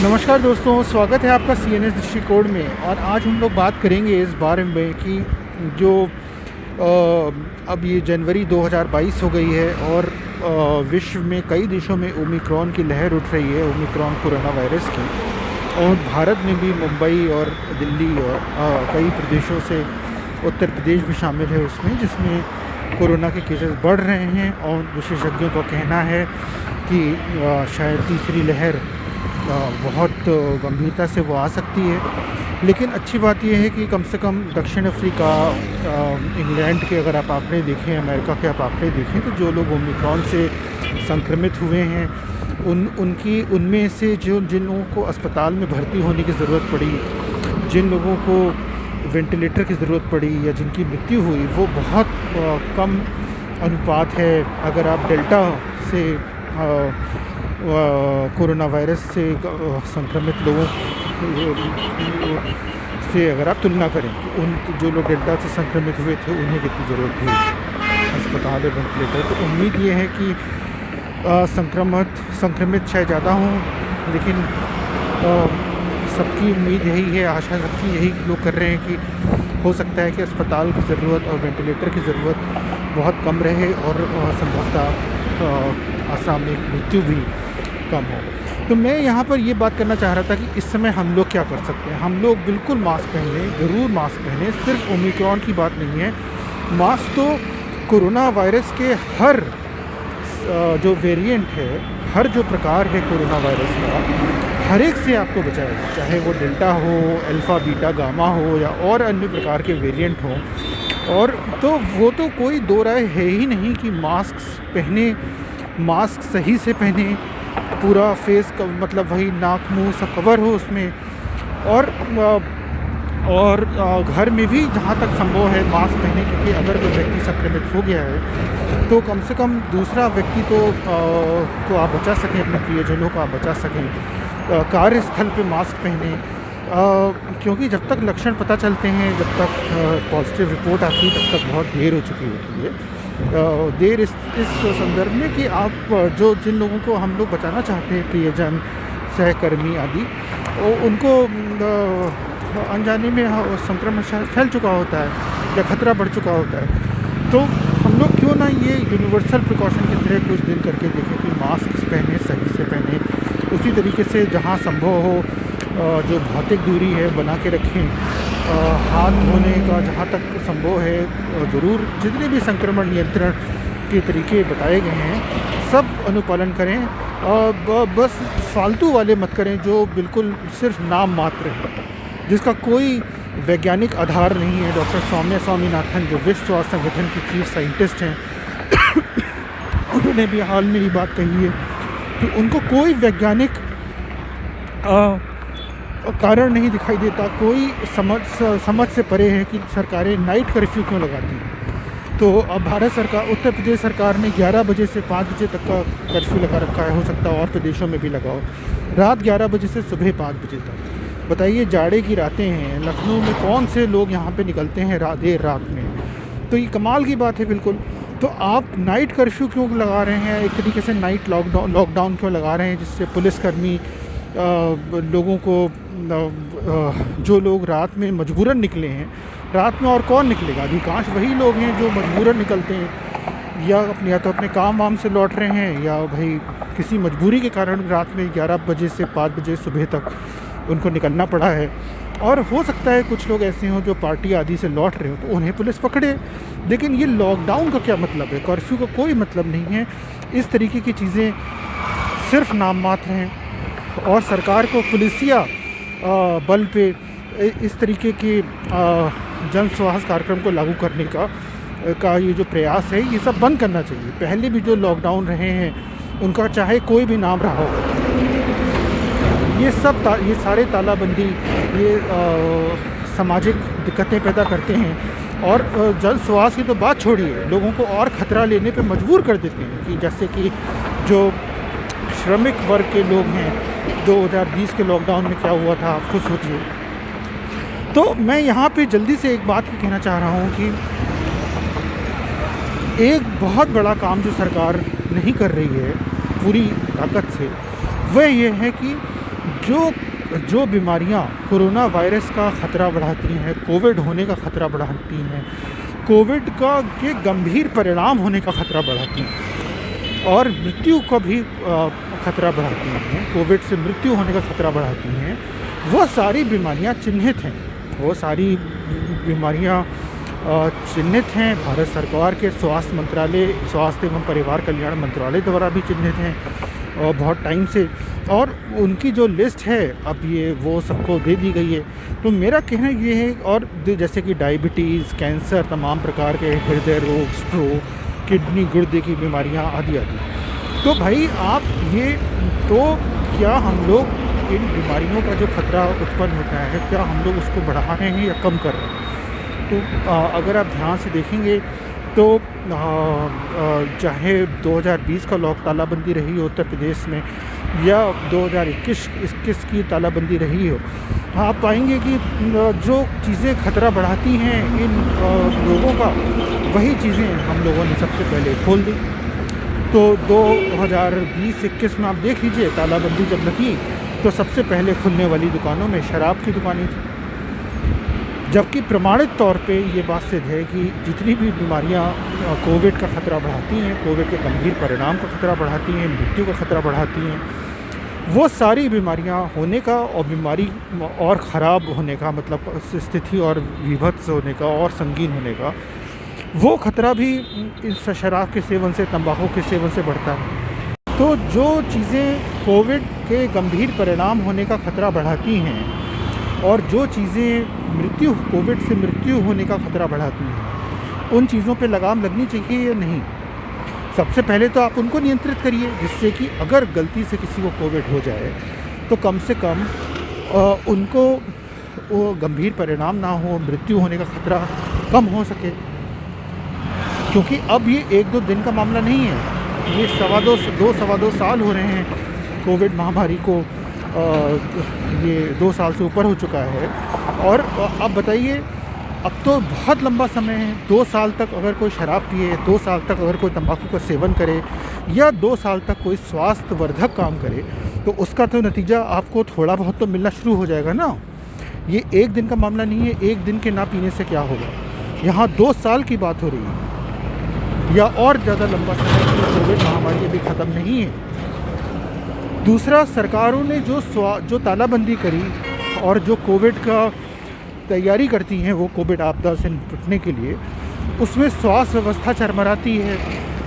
नमस्कार दोस्तों, स्वागत है आपका सीएनएस दृष्टिकोण में। और आज हम लोग बात करेंगे इस बारे में कि जो अब ये जनवरी 2022 हो गई है और विश्व में कई देशों में ओमिक्रॉन की लहर उठ रही है, ओमिक्रॉन कोरोना वायरस की। और भारत में भी मुंबई और दिल्ली और कई प्रदेशों से उत्तर प्रदेश भी शामिल है उसमें, जिसमें कोरोना के केसेस बढ़ रहे हैं। और विशेषज्ञों का कहना है कि शायद तीसरी लहर बहुत गंभीरता से वो आ सकती है। लेकिन अच्छी बात यह है कि कम से कम दक्षिण अफ्रीका, इंग्लैंड के अगर आप आंकड़े देखें, अमेरिका के आप आंकड़े देखें, तो जो लोग ओमिक्रॉन से संक्रमित हुए हैं उनमें से जिन लोगों को अस्पताल में भर्ती होने की ज़रूरत पड़ी, जिन लोगों को वेंटिलेटर की ज़रूरत पड़ी या जिनकी मृत्यु हुई, वो बहुत कम अनुपात है। अगर आप डेल्टा से कोरोना वायरस से संक्रमित लोगों से अगर आप तुलना करें कि उन जो लोग डेल्टा से संक्रमित हुए थे उन्हें कितनी ज़रूरत थी अस्पताल और वेंटिलेटर। तो उम्मीद ये है कि संक्रमित शायद ज़्यादा हों, लेकिन सबकी उम्मीद यही है, आशा सबकी यही लोग कर रहे हैं कि हो सकता है कि अस्पताल की ज़रूरत और वेंटिलेटर की ज़रूरत बहुत कम रहे और संभवतः आसाम में मृत्यु भी कम हो। तो मैं यहाँ पर ये बात करना चाह रहा था कि इस समय हम लोग क्या कर सकते हैं। हम लोग बिल्कुल मास्क पहने, ज़रूर मास्क पहने। सिर्फ ओमिक्रॉन की बात नहीं है, मास्क तो कोरोना वायरस के हर जो वेरिएंट है, हर जो प्रकार है कोरोना वायरस का, हर एक से आपको बचाएगा, चाहे वो डेल्टा हो, अल्फ़ा, बीटा, गामा हो या और अन्य प्रकार के वेरिएंट हों। और तो वो तो कोई दो राय है ही नहीं कि मास्क पहने, मास्क सही से पहने, पूरा फेस का मतलब वही नाक मुंह सब कवर हो उसमें। और घर में भी जहाँ तक संभव है मास्क पहने, क्योंकि अगर कोई व्यक्ति संक्रमित हो गया है तो कम से कम दूसरा व्यक्ति को आप बचा सकें, अपने प्रियजनों को आप बचा सकें। कार्यस्थल पे मास्क पहने, क्योंकि जब तक लक्षण पता चलते हैं, जब तक पॉजिटिव रिपोर्ट आती है, तब तक बहुत देर हो चुकी होती है। देर इस संदर्भ में कि आप जिन लोगों को हम लोग बचाना चाहते हैं, प्रियजन, सहकर्मी आदि, उनको अनजाने में संक्रमण फैल चुका होता है या खतरा बढ़ चुका होता है। तो हम लोग क्यों ना ये यूनिवर्सल प्रिकॉशन की तरह कुछ दिन करके देखें कि मास्क पहने, सही से पहने, उसी तरीके से जहाँ संभव हो जो भौतिक दूरी है बना के रखें, हाथ धोने का जहाँ तक संभव है ज़रूर, जितने भी संक्रमण नियंत्रण के तरीके बताए गए हैं सब अनुपालन करें। बस फालतू वाले मत करें जो बिल्कुल सिर्फ नाम मात्र है, जिसका कोई वैज्ञानिक आधार नहीं है। डॉक्टर सौम्या स्वामीनाथन, जो विश्व स्वास्थ्य संगठन की चीफ साइंटिस्ट हैं, उन्होंने भी हाल में ही बात कही है कि उनको कोई वैज्ञानिक कारण नहीं दिखाई देता, कोई समझ से परे है कि सरकारें नाइट कर्फ्यू क्यों लगाती हैं। तो अब भारत सरकार, उत्तर प्रदेश सरकार ने 11 बजे से 5 बजे तक का कर्फ्यू लगा रखा है। हो सकता है और प्रदेशों में भी लगाओ, रात 11 बजे से सुबह 5 बजे तक। बताइए, जाड़े की रातें हैं, लखनऊ में कौन से लोग यहाँ पे निकलते हैं देर रात में। तो ये कमाल की बात है बिल्कुल। तो आप नाइट कर्फ्यू क्यों लगा रहे हैं, एक तरीके से नाइट लॉकडाउन क्यों लगा रहे हैं, जिससे पुलिसकर्मी लोगों को, जो लोग रात में मजबूरन निकले हैं, रात में और कौन निकलेगा, अधिकांश वही लोग हैं जो मजबूरन निकलते हैं, या तो अपने काम वाम से लौट रहे हैं, या भाई किसी मजबूरी के कारण रात में 11 बजे से 5 बजे सुबह तक उनको निकलना पड़ा है। और हो सकता है कुछ लोग ऐसे हों जो पार्टी आदि से लौट रहे हो, तो उन्हें पुलिस पकड़े। लेकिन ये लॉकडाउन का क्या मतलब है, कर्फ्यू का कोई मतलब नहीं है। इस तरीके की चीज़ें सिर्फ नाम मात्र हैं। और सरकार को पुलिसिया बल पे इस तरीके के जन स्वास्थ्य कार्यक्रम को लागू करने का ये जो प्रयास है, ये सब बंद करना चाहिए। पहले भी जो लॉकडाउन रहे हैं उनका चाहे कोई भी नाम रहा हो, ये सारे तालाबंदी, ये सामाजिक दिक्कतें पैदा करते हैं। और जन स्वास्थ्य की तो बात छोड़िए, लोगों को और ख़तरा लेने पे मजबूर कर देते हैं। कि जैसे कि जो श्रमिक वर्ग के लोग हैं, 2020 के लॉकडाउन में क्या हुआ था, आप खुद सोचिए। तो मैं यहाँ पे जल्दी से एक बात कहना चाह रहा हूँ कि एक बहुत बड़ा काम जो सरकार नहीं कर रही है पूरी ताकत से, वह ये है कि जो जो बीमारियां कोरोना वायरस का ख़तरा बढ़ाती हैं, कोविड होने का ख़तरा बढ़ाती हैं, कोविड का के गंभीर परिणाम होने का ख़तरा बढ़ाती हैं और मृत्यु का भी ख़तरा बढ़ाती हैं, कोविड से मृत्यु होने का ख़तरा बढ़ाती हैं, वो सारी बीमारियां चिन्हित हैं। वो सारी बीमारियां चिन्हित हैं। भारत सरकार के स्वास्थ्य मंत्रालय, स्वास्थ्य एवं परिवार कल्याण मंत्रालय द्वारा भी चिन्हित हैं और बहुत टाइम से, और उनकी जो लिस्ट है अब ये वो सबको दे दी गई है। तो मेरा कहना ये है, और जैसे कि डायबिटीज़, कैंसर, तमाम प्रकार के हृदय रोग, स्ट्रोक, किडनी, गुर्दे की बीमारियां आदि आदि। तो भाई आप ये, तो क्या हम लोग इन बीमारियों का जो ख़तरा उत्पन्न होता है, क्या हम लोग उसको बढ़ा रहे हैं या कम कर रहे हैं? तो अगर आप ध्यान से देखेंगे तो चाहे 2020 का तालाबंदी रही हो उत्तर प्रदेश में या 2021 की तालाबंदी रही हो, आप पाएंगे कि जो चीज़ें खतरा बढ़ाती हैं इन लोगों का, वही चीज़ें हम लोगों ने सबसे पहले खोल दी। तो 2020-21 में आप देख लीजिए, तालाबंदी जब लगी तो सबसे पहले खुलने वाली दुकानों में शराब की दुकानें थी, जबकि प्रमाणित तौर पे ये बात सिद्ध है कि जितनी भी बीमारियां कोविड का ख़तरा बढ़ाती हैं, कोविड के गंभीर परिणाम का ख़तरा बढ़ाती हैं, मृत्यु का ख़तरा बढ़ाती हैं, वो सारी बीमारियां होने का और बीमारी और ख़राब होने का, मतलब स्थिति और विभत्स होने का और संगीन होने का, वो ख़तरा भी इस शराब के सेवन से, तंबाकू के सेवन से बढ़ता है। तो जो चीज़ें कोविड के गंभीर परिणाम होने का ख़तरा बढ़ाती हैं और जो चीज़ें कोविड से मृत्यु होने का ख़तरा बढ़ाती हैं, उन चीज़ों पे लगाम लगनी चाहिए या नहीं? सबसे पहले तो आप उनको नियंत्रित करिए, जिससे कि अगर गलती से किसी को कोविड हो जाए तो कम से कम उनको वो गंभीर परिणाम ना हो, मृत्यु होने का ख़तरा कम हो सके। क्योंकि अब ये 1-2 दिन का मामला नहीं है, ये सवा दो साल हो रहे हैं कोविड महामारी को, ये 2 साल से ऊपर हो चुका है। और अब बताइए, अब तो बहुत लंबा समय है। 2 साल तक अगर कोई शराब पिए, 2 साल तक अगर कोई तंबाकू का सेवन करे या 2 साल तक कोई स्वास्थ्यवर्धक काम करे, तो उसका तो नतीजा आपको थोड़ा बहुत तो मिलना शुरू हो जाएगा ना। ये 1 दिन का मामला नहीं है। 1 दिन के ना पीने से क्या होगा, यहाँ 2 साल की बात हो रही है, या और ज़्यादा लंबा समय की कोविड महामारी अभी ख़त्म नहीं है। दूसरा, सरकारों ने जो तालाबंदी करी और जो कोविड का तैयारी करती हैं वो कोविड आपदा से निपटने के लिए, उसमें स्वास्थ्य व्यवस्था चरमराती है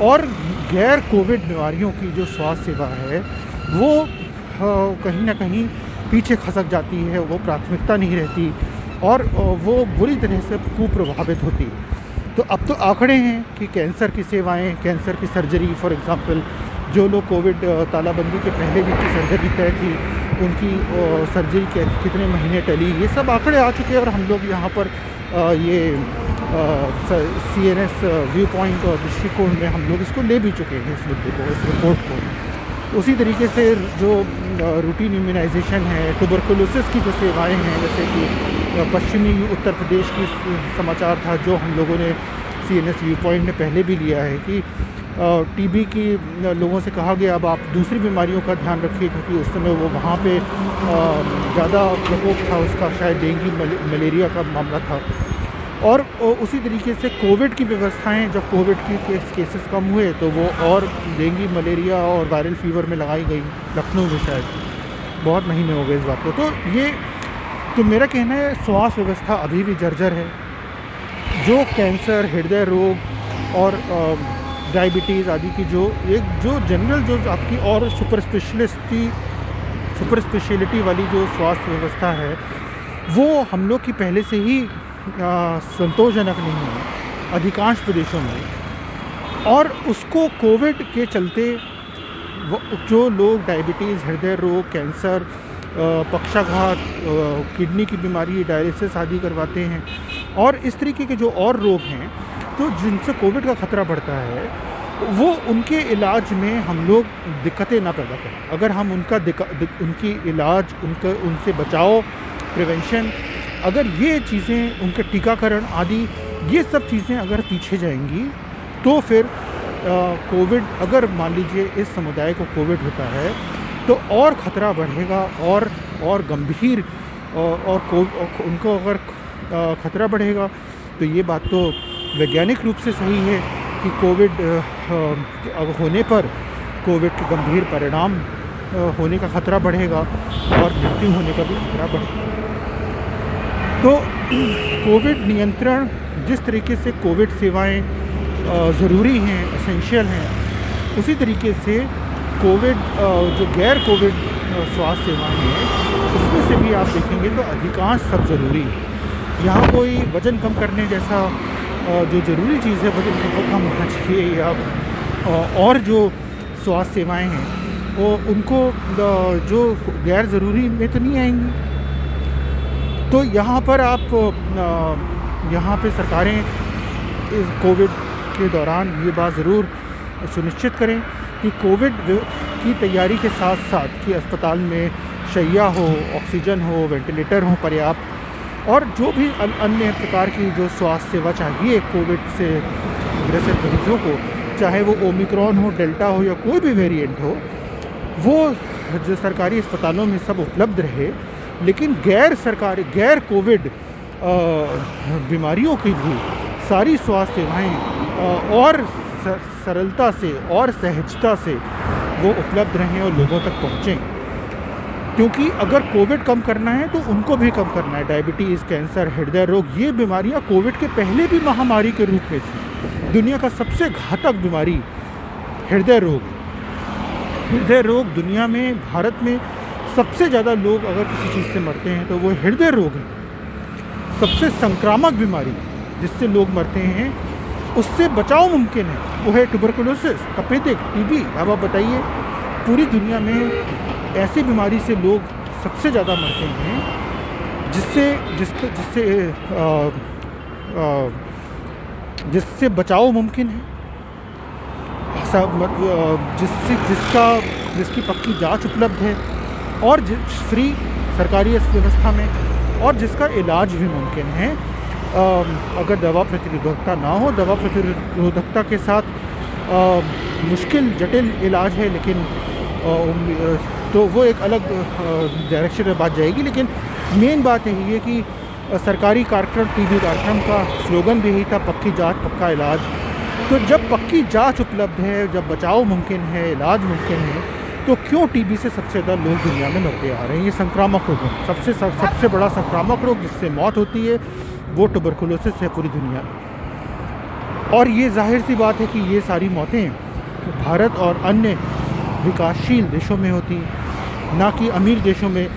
और गैर कोविड बीमारियों की जो स्वास्थ्य सेवा है वो कहीं ना कहीं पीछे खसक जाती है, वो प्राथमिकता नहीं रहती और वो बुरी तरह से कुप्रभावित होती है। तो अब तो आंकड़े हैं कि कैंसर की सेवाएं, कैंसर की सर्जरी, फॉर एग्ज़ाम्पल जो लोग कोविड तालाबंदी के पहले जिनकी सर्जरी तय थी, उनकी सर्जरी के कितने महीने टली, ये सब आंकड़े आ चुके हैं। और हम लोग यहाँ पर ये CNS व्यू पॉइंट और दृष्टिकोण में हम लोग इसको ले भी चुके हैं, इस मुद्दे को, इस रिपोर्ट को। उसी तरीके से जो रूटीन इम्यूनाइजेशन है, ट्यूबरकुलोसिस की जो सेवाएं हैं, जैसे कि पश्चिमी उत्तर प्रदेश की समाचार था जो हम लोगों ने CNS व्यू पॉइंट ने पहले भी लिया है कि TB की लोगों से कहा गया अब आप दूसरी बीमारियों का ध्यान रखिए, क्योंकि उस समय वो वहाँ पे ज़्यादा प्रकोप था उसका, शायद डेंगू मलेरिया का मामला था। और उसी तरीके से कोविड की व्यवस्थाएं, जब कोविड की केसेस कम हुए तो वो और डेंगू मलेरिया और वायरल फीवर में लगाई गई, लखनऊ में शायद, बहुत महीने हो गए इस बात को। तो मेरा कहना है स्वास्थ्य व्यवस्था अभी भी जर्जर है। जो कैंसर, हृदय रोग और डायबिटीज़ आदि की जो जनरल जो आपकी और सुपर स्पेशलिटी वाली जो स्वास्थ्य व्यवस्था है, वो हम लोग की पहले से ही संतोषजनक नहीं है अधिकांश प्रदेशों में। और उसको कोविड के चलते जो लोग डायबिटीज़, हृदय रोग, कैंसर, पक्षाघात, किडनी की बीमारी, डायलिसिस आदि करवाते हैं और इस तरीके के जो और रोग हैं, तो जिनसे कोविड का ख़तरा बढ़ता है, वो उनके इलाज में हम लोग दिक्कतें ना पैदा करें। अगर हम उनकी इलाज, उनसे बचाव, प्रिवेंशन, अगर ये चीज़ें, उनके टीकाकरण आदि, ये सब चीज़ें अगर पीछे जाएंगी तो फिर कोविड, अगर मान लीजिए इस समुदाय को कोविड होता है तो और ख़तरा बढ़ेगा और गंभीर उनको अगर ख़तरा बढ़ेगा तो ये बात तो वैज्ञानिक रूप से सही है कि कोविड होने पर कोविड के गंभीर परिणाम होने का ख़तरा बढ़ेगा और मृत्यु होने का भी खतरा बढ़ेगा। तो कोविड नियंत्रण, जिस तरीके से कोविड सेवाएं ज़रूरी हैं, एसेंशियल हैं, उसी तरीके से कोविड जो गैर कोविड स्वास्थ्य सेवाएं हैं उसमें से भी आप देखेंगे तो अधिकांश सब ज़रूरी है। यहाँ कोई वज़न कम करने जैसा जो ज़रूरी चीज़ है वज़न कम होना चाहिए, या और जो स्वास्थ्य सेवाएं हैं वो उनको जो गैर ज़रूरी में तो नहीं आएंगी। तो यहाँ पर यहाँ पे सरकारें इस कोविड के दौरान ये बात ज़रूर सुनिश्चित करें कि कोविड की तैयारी के साथ साथ कि अस्पताल में शैय्या हो, ऑक्सीजन हो, वेंटिलेटर हो पर्याप्त, और जो भी अन्य प्रकार की जो स्वास्थ्य सेवा चाहिए कोविड से ग्रसित मरीजों को, चाहे वो ओमिक्रॉन हो, डेल्टा हो या कोई भी वेरिएंट हो, वो जो सरकारी अस्पतालों में सब उपलब्ध रहे। लेकिन गैर कोविड बीमारियों की भी सारी स्वास्थ्य सेवाएं और सरलता से और सहजता से वो उपलब्ध रहें और लोगों तक पहुँचें। क्योंकि अगर कोविड कम करना है तो उनको भी कम करना है। डायबिटीज़, कैंसर, हृदय रोग, ये बीमारियां कोविड के पहले भी महामारी के रूप में थी। दुनिया का सबसे घातक बीमारी हृदय रोग दुनिया में, भारत में सबसे ज़्यादा लोग अगर किसी चीज़ से मरते हैं तो वो हृदय रोग है। सबसे संक्रामक बीमारी जिससे लोग मरते हैं, उससे बचाव मुमकिन है, वो है ट्यूबरकुलोसिस, तपेदिक, टीबी। अब आप बताइए पूरी दुनिया में ऐसी बीमारी से लोग सबसे ज़्यादा मरते हैं जिससे बचाव मुमकिन है, जिसकी पक्की जांच उपलब्ध है और फ्री सरकारी व्यवस्था में, और जिसका इलाज भी मुमकिन है। अगर दवा प्रतिरोधकता ना हो, दवा प्रतिरोधकता के साथ मुश्किल जटिल इलाज है, लेकिन तो वो एक अलग डायरेक्शन में बात जाएगी। लेकिन मेन बात यही है कि सरकारी कार्यक्रम, टीबी कार्यक्रम का स्लोगन भी यही था, पक्की जांच पक्का इलाज। तो जब पक्की जांच उपलब्ध है, जब बचाव मुमकिन है, इलाज मुमकिन है, तो क्यों टीबी से सबसे ज़्यादा लोग दुनिया में मरते आ रहे हैं? ये संक्रामक रोग है, सबसे बड़ा संक्रामक रोग जिससे मौत होती है वो ट्यूबरकुलोसिस है पूरी दुनिया में। और ये जाहिर सी बात है कि ये सारी मौतें भारत और अन्य विकासशील देशों में होती हैं, ना कि अमीर देशों में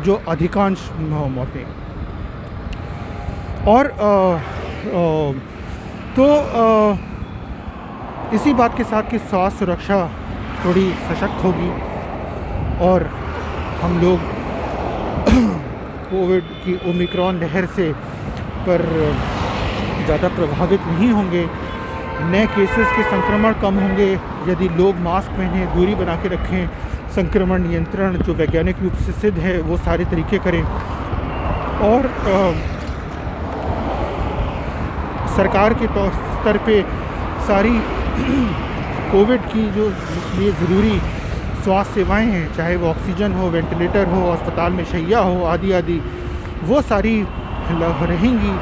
जो अधिकांश मौतें। और इसी बात के साथ कि स्वास्थ्य सुरक्षा थोड़ी सशक्त होगी और हम लोग कोविड की ओमिक्रॉन लहर से पर ज़्यादा प्रभावित नहीं होंगे, नए केसेस के संक्रमण कम होंगे यदि लोग मास्क पहने, दूरी बना के रखें, संक्रमण नियंत्रण जो वैज्ञानिक रूप से सिद्ध है वो सारे तरीके करें। और सरकार के स्तर पे सारी कोविड की जो ये ज़रूरी स्वास्थ्य सेवाएं हैं, चाहे वो ऑक्सीजन हो, वेंटिलेटर हो, अस्पताल में शैय्या हो, आदि आदि, वो सारी रहेंगी।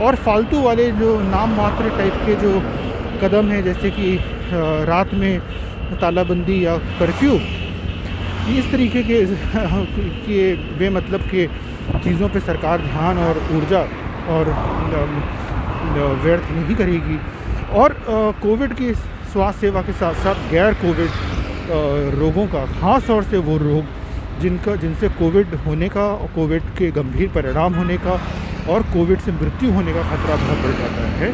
और फालतू वाले जो नाम मात्र टाइप के जो कदम हैं, जैसे कि रात में तालाबंदी या कर्फ्यू, इस तरीके के बेमतलब के चीज़ों पे सरकार ध्यान और ऊर्जा और व्यर्थ नहीं करेगी। और कोविड की स्वास्थ्य सेवा के साथ साथ गैर कोविड रोगों का, ख़ास तौर से वो रोग जिनसे कोविड होने का, कोविड के गंभीर परिणाम होने का और कोविड से मृत्यु होने का खतरा बहुत बढ़ जाता है,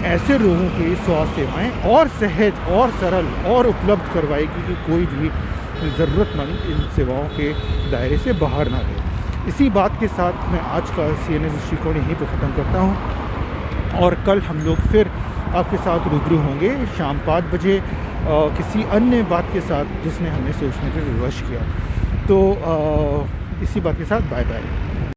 ऐसे लोगों की स्वास्थ्य सेवाएं और सहज और सरल और उपलब्ध करवाएगी कि कोई भी ज़रूरतमंद इन सेवाओं के दायरे से बाहर ना रहे। इसी बात के साथ मैं आज का CNS दृष्टिकोण यहीं पर ख़त्म करता हूँ और कल हम लोग फिर आपके साथ रूबरू होंगे शाम 5 बजे किसी अन्य बात के साथ जिसने हमें सोचने पर विवश किया। तो इसी बात के साथ बाय बाय।